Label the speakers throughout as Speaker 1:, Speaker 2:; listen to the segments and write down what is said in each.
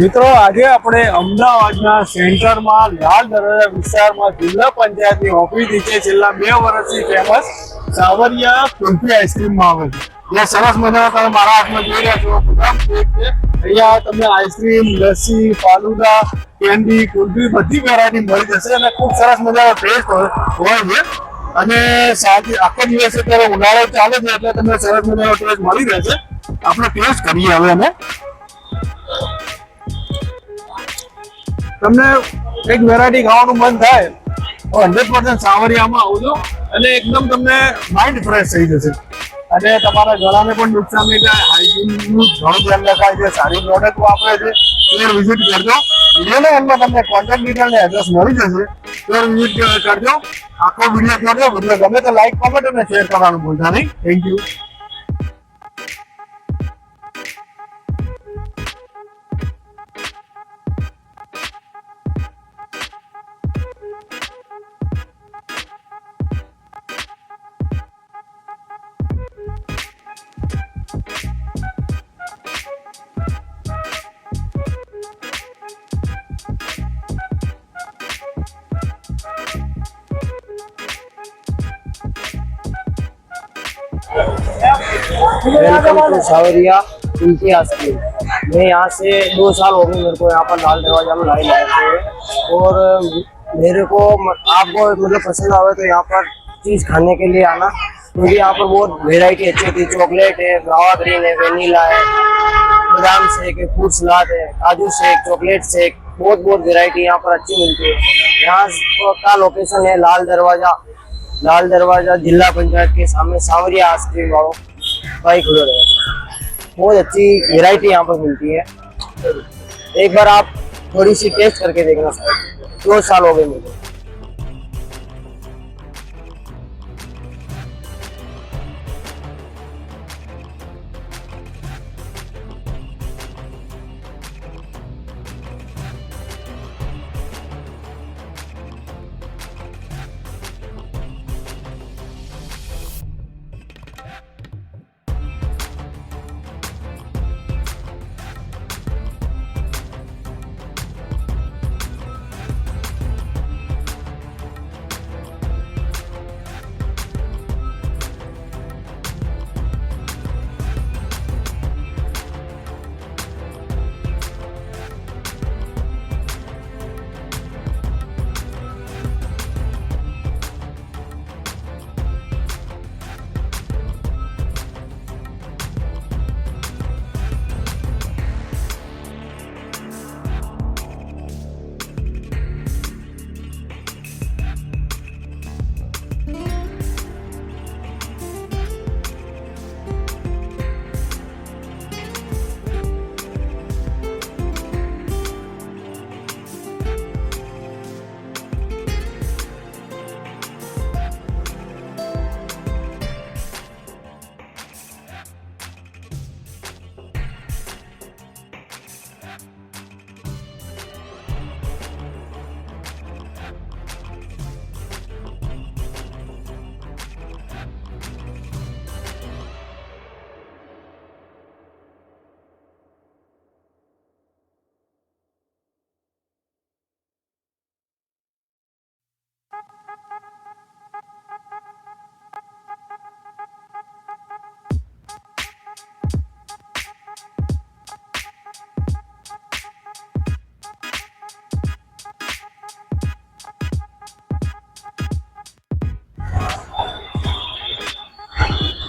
Speaker 1: મિત્રો આજે આપણે અમદાવાદના સેન્ટરમાં લાલ દરવાજા વિસ્તારમાં જિલ્લા પંચાયતની ઓફિસ નીચે છેલ્લા 2 વર્ષથી ફેમસ સાવરિયા કુલ્ફી આઈસ્ક્રીમમાં આવે છે. ત્યાં સરસ મજાના તમે મારા હાથમાં જોઈ રહ્યા છો બદામ કેક છે. અહીંયા તમને આઈસ્ક્રીમ, લસ્સી, ફાલુદા, કેન્ડી, કુલ્ફી બધી વેરાયટી મળી જશે અને ખૂબ સરસ મજાનો ટેસ્ટ હોય છે. અને સાંજે આખો દિવસ અત્યારે ઉનાળો ચાલે છે એટલે તમને સરસ મજાનો ટેસ્ટ મળી રહેશે. આપણે ટેસ્ટ કરીએ હવે અમે. તમને એક વેરાયટી ખાવાનું મન થાય તો 100% સાવરિયામાં આવજો અને એકદમ તમને માઇન્ડ ફ્રેશ થઈ જશે અને તમારા ગળાને પણ નુકસાન નહીં થાય. હાઇજીનનું ઘણું ધ્યાન રખાય છે, સારી પ્રોડક્ટ વાપરે છે. તો વિઝિટ કરજો. વિડીયોના એન્ડમાં તમને કોન્ટેક્ટ ડિટેલ અને એડ્રેસ મળી જશે. તો વિઝિટ કરજો. આખો વિડીયો કરજો. વિડીયો ગમે તો લાઈક, કોમેન્ટ અને શેર કરવાનું ભૂલતા નહીં. Thank you.
Speaker 2: वेलकम टू सावरिया कुल्फी आइसक्रीम। मैं यहाँ से 2 साल हो गए मेरे को यहाँ पर लाल दरवाजा में लाइन लगाते हुए, और मेरे को आपको मतलब पसंद आवे तो यहाँ पर चीज़ खाने के लिए आना, क्योंकि यहाँ पर बहुत वेराइटी अच्छी होती है। चॉकलेट है, गावा ग्रीन है, वेनीला है, बादाम शेक है, फ्रूट सलाद है, काजू शेक, चॉकलेट शेक, बहुत वेराइटी यहाँ पर अच्छी मिलती है। यहाँ का लोकेशन है लाल दरवाजा जिला पंचायत के सामने सावरिया आइसक्रीम वालों भाई खुले रहे। बहुत अच्छी वैरायटी यहाँ पर मिलती है। एक बार आप थोड़ी सी टेस्ट करके देखना। 2 साल हो गए मुझे।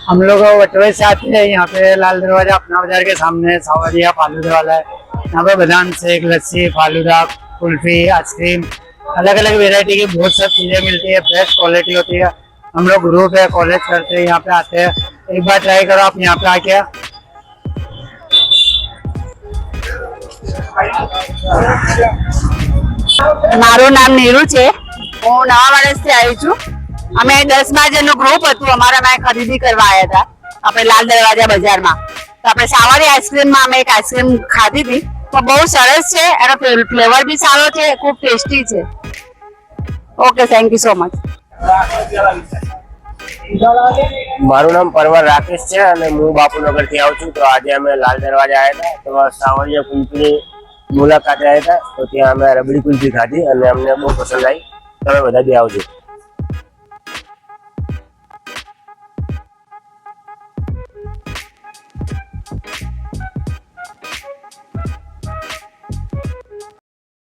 Speaker 3: हम लोग वटवे से आते हैं। यहाँ पे लाल दरवाजा अपना बाजार के सामने सावरिया फालूदा वाला है। यहाँ पे बादाम शेक, लस्सी, फालूदा, कुल्फी, आइसक्रीम, अलग अलग वेरायटी की बहुत सब चीजें मिलती है। बेस्ट क्वालिटी होती है। हम लोग ग्रुप है, कॉलेज करते हैं, यहाँ पे आते हैं। एक बार ट्राई करो आप यहाँ पे आके।
Speaker 4: મારું નામ નીરુ છે। હું નવા વર્ષથી આવી છું। અમે 10-12 જણનું ગ્રુપ હતું। અમારા ખરીદી કરવા આવ્યા હતા આપણે લાલ દરવાજા બજારમાં। તો આપણે સાવરી આઈસ્ક્રીમમાં અમે એક આઈસ્ક્રીમ ખાધી હતી, તો બહુ સરસ છે। એનો ફ્લેવર બી સારો છે, ખૂબ ટેસ્ટી છે। Okay, thank you so much.
Speaker 2: મારું નામ પરવર રાકેશ છે અને હું બાપુનગર થી આવું છું। તો આજે અમે લાલ દરવાજા આવ્યા હતા। તો સાવરિયા કુલ્ફી મુલાકાતે આવ્યા હતા, તો ત્યાં અમે રબડી કુલ્ફી ખાધી અને અમને બહુ પસંદ આવી. તમે બધા બી આવજો.